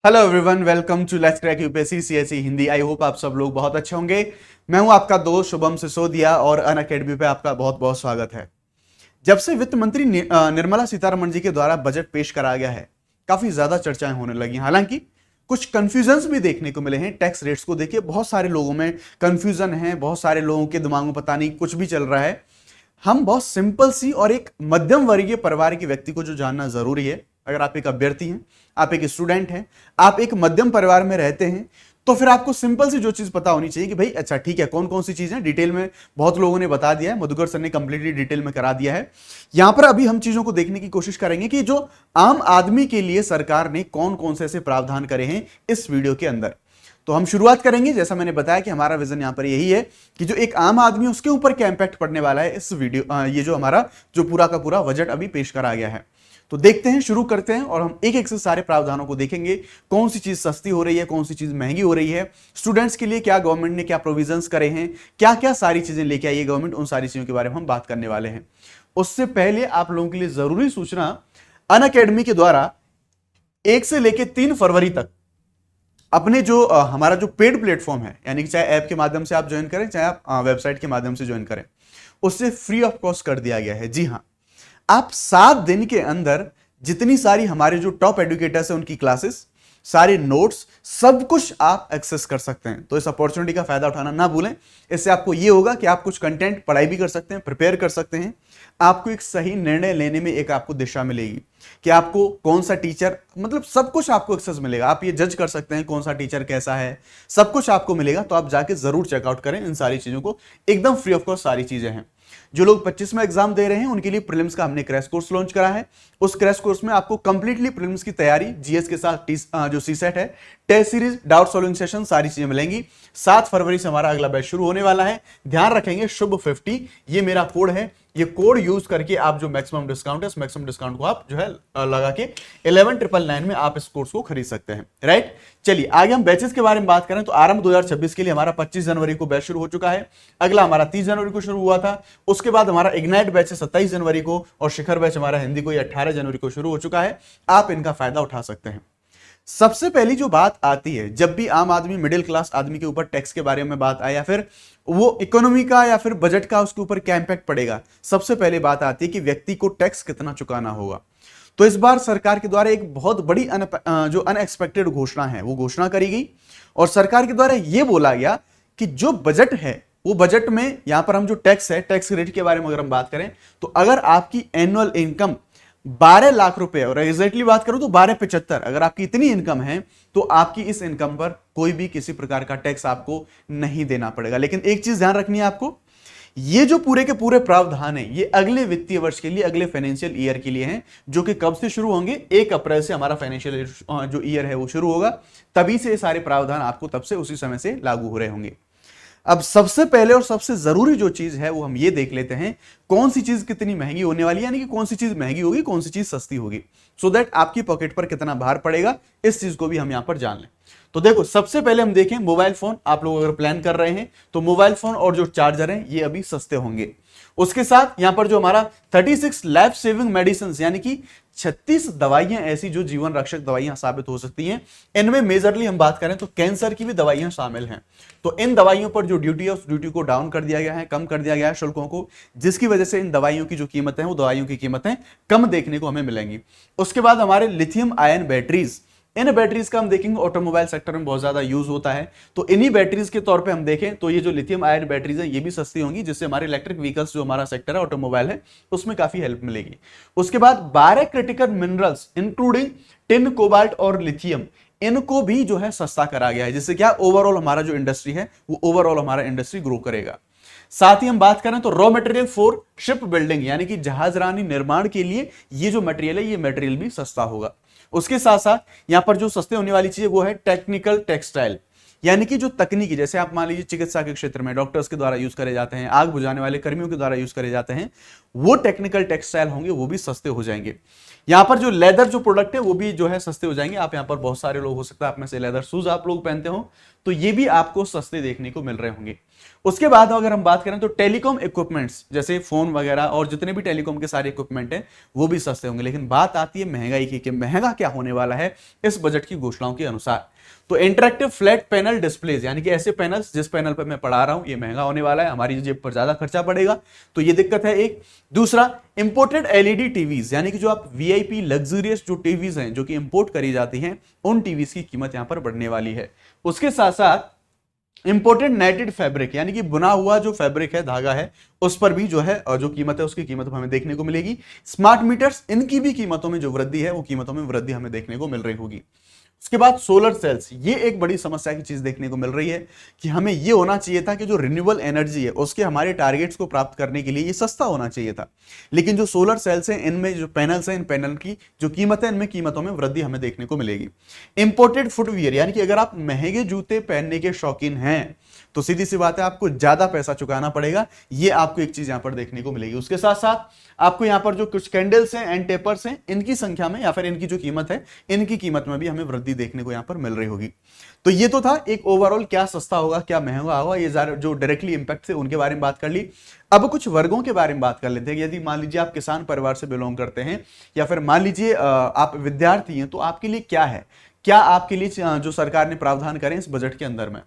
Hello everyone, welcome to let's crack UPSC CSE Hindi. I hope आप सब लोग बहुत अच्छे होंगे। मैं हूं आपका दोस्त शुभम सिसोदिया और अनअकैडमी पे आपका बहुत बहुत स्वागत है। जब से वित्त मंत्री निर्मला सीतारमण जी के द्वारा बजट पेश करा गया है, काफी ज्यादा चर्चाएं होने लगी। हालांकि कुछ कंफ्यूजन्स भी देखने को मिले हैं। टैक्स रेट्स को देखिए, बहुत सारे लोगों में कंफ्यूजन है, बहुत सारे लोगों के दिमाग में पता नहीं कुछ भी चल रहा है। हम बहुत सिंपल सी और एक मध्यम वर्गीय परिवार के व्यक्ति को जो जानना जरूरी है, अगर आप एक अभ्यर्थी हैं, आप एक स्टूडेंट हैं, आप एक मध्यम परिवार में रहते हैं, तो फिर आपको सिंपल सी जो चीज पता होनी चाहिए कि भाई अच्छा ठीक है, कौन कौन सी चीजें डिटेल में बहुत लोगों ने बता दिया है। मधुकर सर ने कंप्लीटली डिटेल में करा दिया है। यहां पर अभी हम चीजों को देखने की कोशिश करेंगे कि जो आम आदमी के लिए सरकार ने कौन कौन से ऐसे प्रावधान करे हैं इस वीडियो के अंदर। तो हम शुरुआत करेंगे, जैसा मैंने बताया कि हमारा विजन यहां पर यही है कि जो एक आम आदमी उसके ऊपर क्या इंपैक्ट पड़ने वाला है इस वीडियो, ये जो हमारा जो पूरा का पूरा बजट अभी पेश करा गया है। तो देखते हैं, शुरू करते हैं और हम एक एक से सारे प्रावधानों को देखेंगे। कौन सी चीज सस्ती हो रही है, कौन सी चीज महंगी हो रही है, स्टूडेंट्स के लिए क्या गवर्नमेंट ने क्या प्रोविजंस करे हैं, क्या क्या सारी चीजें लेके आई है गवर्नमेंट, उन सारी चीजों के बारे में हम बात करने वाले हैं। उससे पहले आप लोगों के लिए जरूरी सूचना, अनअकैडमी के द्वारा 1 से लेकर 3 फरवरी तक अपने जो हमारा जो पेड प्लेटफॉर्म है, यानी कि चाहे ऐप के माध्यम से आप ज्वाइन करें, चाहे आप वेबसाइट के माध्यम से ज्वाइन करें, उससे फ्री ऑफ कॉस्ट कर दिया गया है। जी हां, आप 7 दिन के अंदर जितनी सारी हमारे जो टॉप एडुकेटर्स हैं उनकी क्लासेस, सारे नोट्स, सब कुछ आप एक्सेस कर सकते हैं। तो इस अपॉर्चुनिटी का फायदा उठाना ना भूलें। इससे आपको यह होगा कि आप कुछ कंटेंट पढ़ाई भी कर सकते हैं, प्रिपेयर कर सकते हैं। आपको एक सही निर्णय लेने में एक आपको दिशा मिलेगी कि आपको कौन सा टीचर, मतलब सब कुछ आपको एक्सेस मिलेगा। आप ये जज कर सकते हैं कौन सा टीचर कैसा है, सब कुछ आपको मिलेगा। तो आप जाके जरूर चेकआउट करें इन सारी चीजों को, एकदम फ्री ऑफ कॉस्ट सारी चीजें हैं। जो लोग 25 में एग्जाम दे रहे हैं उनके लिए प्रीलिम्स का हमने क्रैश कोर्स लॉन्च करा है। उस क्रैश कोर्स में आपको कंप्लीटली प्रीलिम्स की तैयारी, जीएस के साथ जो सीसेट है, test series, doubt solving session, सारी चीजें मिलेंगी। 7 फरवरी से हमारा अगला बैच शुरू होने वाला है। ध्यान रखेंगे, शुभ 50 ये मेरा कोड है। ये कोड यूज करके आप जो मैक्सिमम डिस्काउंट है, उस मैक्सिमम डिस्काउंट को आप जो है लगा के 11,999 में आप इस कोर्स को खरीद सकते हैं। राइट, चलिए आगे हम बैचेस के बारे में बात करें तो आरंभ 2026 के लिए हमारा 25 जनवरी को बैच शुरू हो चुका है। अगला हमारा 30 जनवरी को शुरू हुआ था। उसके बाद हमारा इग्नाइट बैच है 27 जनवरी को, और शिखर बैच हमारा हिंदी को 18 जनवरी को शुरू हो चुका है। आप इनका फायदा उठा सकते हैं। सबसे पहली जो बात आती है, जब भी आम आदमी, मिडिल क्लास आदमी के ऊपर टैक्स के बारे में बात आए, या फिर वो इकोनॉमी का या फिर बजट का उसके ऊपर क्या इंपैक्ट पड़ेगा, सबसे पहले बात आती है कि व्यक्ति को टैक्स कितना चुकाना होगा। तो इस बार सरकार के द्वारा एक बहुत बड़ी जो अनएक्सपेक्टेड घोषणा है वो घोषणा करी गई, और सरकार के द्वारा यह बोला गया कि जो बजट है वो बजट में, यहां पर हम जो टैक्स है, टैक्स रेट के बारे में अगर हम बात करें तो अगर आपकी एनुअल इनकम 12 लाख रुपए, और एग्जैक्टली बात करूं तो 12,75, अगर आपकी इतनी इनकम है तो आपकी इस इनकम पर कोई भी किसी प्रकार का टैक्स आपको नहीं देना पड़ेगा। लेकिन एक चीज ध्यान रखनी है आपको, ये जो पूरे के पूरे प्रावधान है ये अगले वित्तीय वर्ष के लिए, अगले फाइनेंशियल ईयर के लिए हैं, जो कि कब से शुरू होंगे, 1 अप्रैल से हमारा फाइनेंशियल जो ईयर है वो शुरू होगा। तभी से ये सारे प्रावधान आपको तब से उसी समय से लागू हो रहे होंगे। अब सबसे पहले और सबसे जरूरी जो चीज है वो हम ये देख लेते हैं, कौन सी चीज कितनी महंगी होने वाली है, यानी कि कौन सी चीज महंगी होगी, कौन सी चीज सस्ती होगी, सो दैट आपकी पॉकेट पर कितना भार पड़ेगा, इस चीज को भी हम यहां पर जान लें। तो देखो, सबसे पहले हम देखें मोबाइल फोन। आप लोग अगर प्लान कर रहे हैं तो मोबाइल फोन और जो चार्जर हैं ये अभी सस्ते होंगे। उसके साथ यहां पर जो हमारा 36 लाइफ सेविंग मेडिसिन, यानी कि 36 दवाइयां ऐसी जो जीवन रक्षक दवाइयां साबित हो सकती हैं, इनमें मेजरली हम बात करें तो कैंसर की भी दवाइयां शामिल हैं। तो इन दवाइयों पर जो ड्यूटी है उस ड्यूटी को डाउन कर दिया गया है, कम कर दिया गया है शुल्कों को, जिसकी वजह से इन दवाइयों की जो कीमतें हैं वो दवाइयों की कीमतें कम देखने को हमें मिलेंगी। उसके बाद हमारे लिथियम आयन बैटरीज, इन बैटरीज का हम देखेंगे ऑटोमोबाइल सेक्टर में बहुत ज्यादा यूज होता है। तो इन्हीं बैटरीज के तौर पे हम देखें तो ये जो लिथियम आयन बैटरीज है ये भी सस्ती होंगी, जिससे हमारे इलेक्ट्रिक व्हीकल्स, जो हमारा सेक्टर है ऑटोमोबाइल है, उसमें काफी हेल्प मिलेगी। उसके बाद 12 critical minerals including tin, cobalt और लिथियम, इनको भी जो है सस्ता करा गया है, जिससे क्या ओवरऑल हमारा जो इंडस्ट्री है वो ओवरऑल हमारा इंडस्ट्री ग्रो करेगा। साथ ही हम बात करें तो raw material for ship building, यानी कि जहाजरानी निर्माण के लिए ये जो मटेरियल है ये मटेरियल भी सस्ता होगा। उसके साथ साथ यहां पर जो सस्ते होने वाली चीज है वो है टेक्निकल टेक्सटाइल, यानी कि जो तकनीकी, जैसे आप मान लीजिए चिकित्सा के क्षेत्र में डॉक्टर्स के द्वारा यूज करे जाते हैं, आग बुझाने वाले कर्मियों के द्वारा यूज करे जाते हैं, वो टेक्निकल टेक्सटाइल होंगे, वो भी सस्ते हो जाएंगे। यहां पर जो लेदर जो प्रोडक्ट है वो भी जो है सस्ते हो जाएंगे। आप यहां पर बहुत सारे लोग, हो सकता है आप में से लेदर शूज आप लोग पहनते हो, तो ये भी आपको सस्ते देखने को मिल रहे होंगे। उसके बाद अगर हम बात करें तो टेलीकॉम इक्विपमेंट्स जैसे फोन वगैरह और जितने भी टेलीकॉम के सारे इक्विपमेंट हैं वो भी सस्ते होंगे। लेकिन बात आती है महंगाई की कि महंगा क्या होने वाला है इस बजट की घोषणाओं के अनुसार। तो इंटरेक्टिव फ्लैट पैनल डिस्प्लेज यानी कि ऐसे पैनल्स जिस पैनल पर मैं पढ़ा रहा हूं ये महंगा होने वाला है, हमारी जेब पर ज्यादा खर्चा पड़ेगा, तो ये दिक्कत है एक। दूसरा, इंपोर्टेड एलईडी टीवीज यानी कि जो आप वीआईपी लग्जरियस जो टीवीज हैं जो कि इंपोर्ट करी जाती हैं उन टीवीज की कीमत यहां पर बढ़ने वाली है। उसके साथ साथ इंपोर्टेड नेटेड फैब्रिक यानी कि बुना हुआ जो फैब्रिक है, धागा है, उस पर भी जो है जो कीमत है उसकी कीमत हमें देखने को मिलेगी। स्मार्ट मीटर्स, इनकी भी कीमतों में जो वृद्धि है वो कीमतों में वृद्धि हमें देखने को मिल रही होगी। उसके बाद सोलर सेल्स, ये एक बड़ी समस्या की चीज देखने को मिल रही है कि हमें ये होना चाहिए था कि जो रिन्यूएबल एनर्जी है उसके हमारे टारगेट्स को प्राप्त करने के लिए ये सस्ता होना चाहिए था, लेकिन जो सोलर सेल्स हैं इनमें जो पैनल्स हैं इन पैनल की जो कीमत है इनमें कीमतों में वृद्धि हमें देखने को मिलेगी। इंपोर्टेड फुटवियर यानी कि अगर आप महंगे जूते पहनने के शौकीन हैं तो सीधी सी बात है आपको ज्यादा पैसा चुकाना पड़ेगा, ये आपको एक चीज यहां पर देखने को मिलेगी। उसके साथ साथ आपको यहां पर जो कुछ कैंडल्स हैं एंड टेपर्स हैं इनकी संख्या में या फिर इनकी जो कीमत है इनकी कीमत में भी हमें वृद्धि देखने को यहां पर मिल रही होगी। तो ये तो था एक ओवरऑल क्या सस्ता होगा क्या महंगा होगा, ये जो डायरेक्टली इंपैक्ट थे उनके बारे में बात कर ली। अब कुछ वर्गों के बारे में बात कर लेते हैं। यदि मान लीजिए आप किसान परिवार से बिलोंग करते हैं या फिर मान लीजिए आप विद्यार्थी हैं तो आपके लिए क्या है, क्या आपके लिए जो सरकार ने प्रावधान करें इस बजट के अंदर में।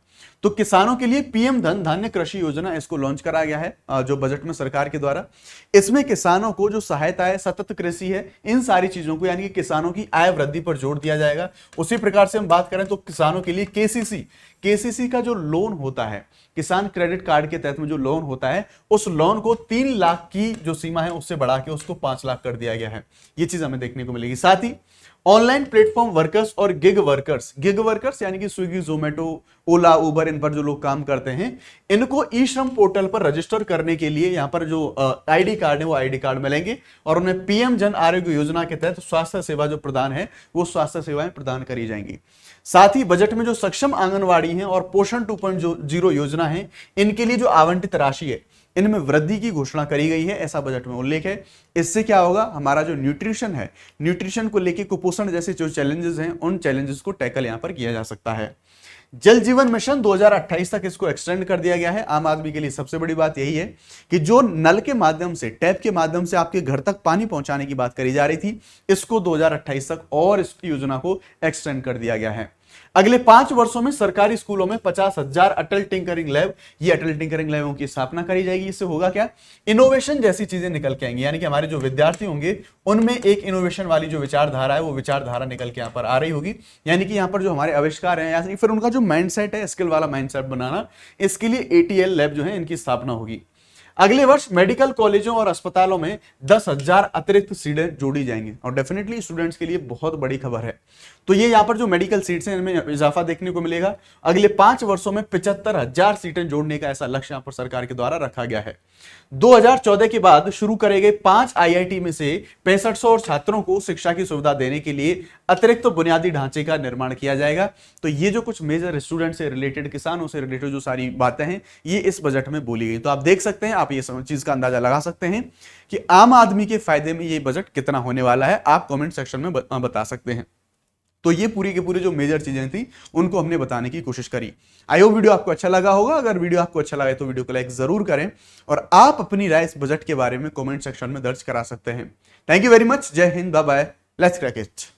तो किसानों के लिए पीएम धन धान्य कृषि योजना इसको लॉन्च करा गया है जो बजट में सरकार के द्वारा। इसमें किसानों को जो सहायता है, सतत कृषि है, इन सारी चीजों को यानी कि किसानों की आय वृद्धि पर जोर दिया जाएगा। उसी प्रकार से हम बात करें तो किसानों के लिए केसीसी का जो लोन होता है, किसान क्रेडिट कार्ड के तहत में जो लोन होता है, उस लोन को 3 लाख की जो सीमा है उससे बढ़ा के उसको 5 लाख कर दिया गया है। ये चीज हमें देखने को मिलेगी। साथ ही ऑनलाइन प्लेटफॉर्म वर्कर्स और गिग वर्कर्स यानी कि स्विगी, जोमेटो, ओला, उबर, इन पर जो लोग काम करते हैं इनको ई श्रम पोर्टल पर रजिस्टर करने के लिए यहां पर जो आईडी कार्ड है वो आईडी कार्ड मिलेंगे और उन्हें पीएम जन आरोग्य योजना के तहत स्वास्थ्य सेवा जो प्रदान है वो स्वास्थ्य सेवाएं प्रदान करी जाएंगी। साथ ही बजट में जो सक्षम आंगनवाड़ी है और पोषण 2.0 योजना है इनके लिए जो आवंटित राशि है इनमें वृद्धि की घोषणा करी गई है, ऐसा बजट में उल्लेख है। इससे क्या होगा, हमारा जो न्यूट्रिशन है, न्यूट्रिशन को लेकर कुपोषण जैसे जो चैलेंजेस हैं उन चैलेंजेस को टैकल यहां पर किया जा सकता है। जल जीवन मिशन 2028 तक इसको एक्सटेंड कर दिया गया है। आम आदमी के लिए सबसे बड़ी बात यही है कि जो नल के माध्यम से, टैप के माध्यम से आपके घर तक पानी पहुंचाने की बात करी जा रही थी, इसको 2028 तक और इसकी योजना को एक्सटेंड कर दिया गया है। अगले 5 वर्षों में सरकारी स्कूलों में 50,000 अटल टिंकरिंग लैब, ये अटल टिंकरिंग लैबों की स्थापना करी जाएगी। इससे होगा क्या, इनोवेशन जैसी चीजें निकल के आएंगी, यानी कि हमारे जो विद्यार्थी होंगे उनमें एक इनोवेशन वाली जो विचारधारा है वो विचारधारा निकल के यहाँ पर आ रही होगी। यानी कि यहाँ पर जो हमारे आविष्कार हैं या फिर उनका जो माइंडसेट है, स्किल वाला माइंडसेट बनाना, इसके लिए एटीएल लैब जो है इनकी स्थापना होगी। अगले वर्ष मेडिकल कॉलेजों और अस्पतालों में 10,000 अतिरिक्त सीटें जोड़ी जाएंगी और डेफिनेटली स्टूडेंट्स के लिए बहुत बड़ी खबर है। तो ये यहाँ पर जो मेडिकल सीट्स हैं इनमें इजाफा देखने को मिलेगा। अगले 5 वर्षों में 75,000 सीटें जोड़ने का ऐसा लक्ष्य यहाँ पर सरकार के द्वारा रखा गया है। 2014 के बाद शुरू करे गए 5 आईआईटी में से 6500 छात्रों को शिक्षा की सुविधा देने के लिए अतिरिक्त बुनियादी ढांचे का निर्माण किया जाएगा। तो ये जो कुछ मेजर स्टूडेंट से रिलेटेड, किसानों से रिलेटेड जो सारी बातें हैं ये इस बजट में बोली गई। तो आप देख सकते हैं, आप ये चीज का अंदाजा लगा सकते हैं कि आम आदमी के फायदे में ये बजट कितना होने वाला है। आप कमेंट सेक्शन में बता सकते हैं। तो ये पूरी के पूरी जो मेजर चीजें थी उनको हमने बताने की कोशिश करी। आई होप वीडियो आपको अच्छा लगा होगा। अगर वीडियो आपको अच्छा लगा तो वीडियो को लाइक जरूर करें और आप अपनी राय इस बजट के बारे में कमेंट सेक्शन में दर्ज करा सकते हैं। Thank you very much. Jai Hind, bye bye, let's crack it.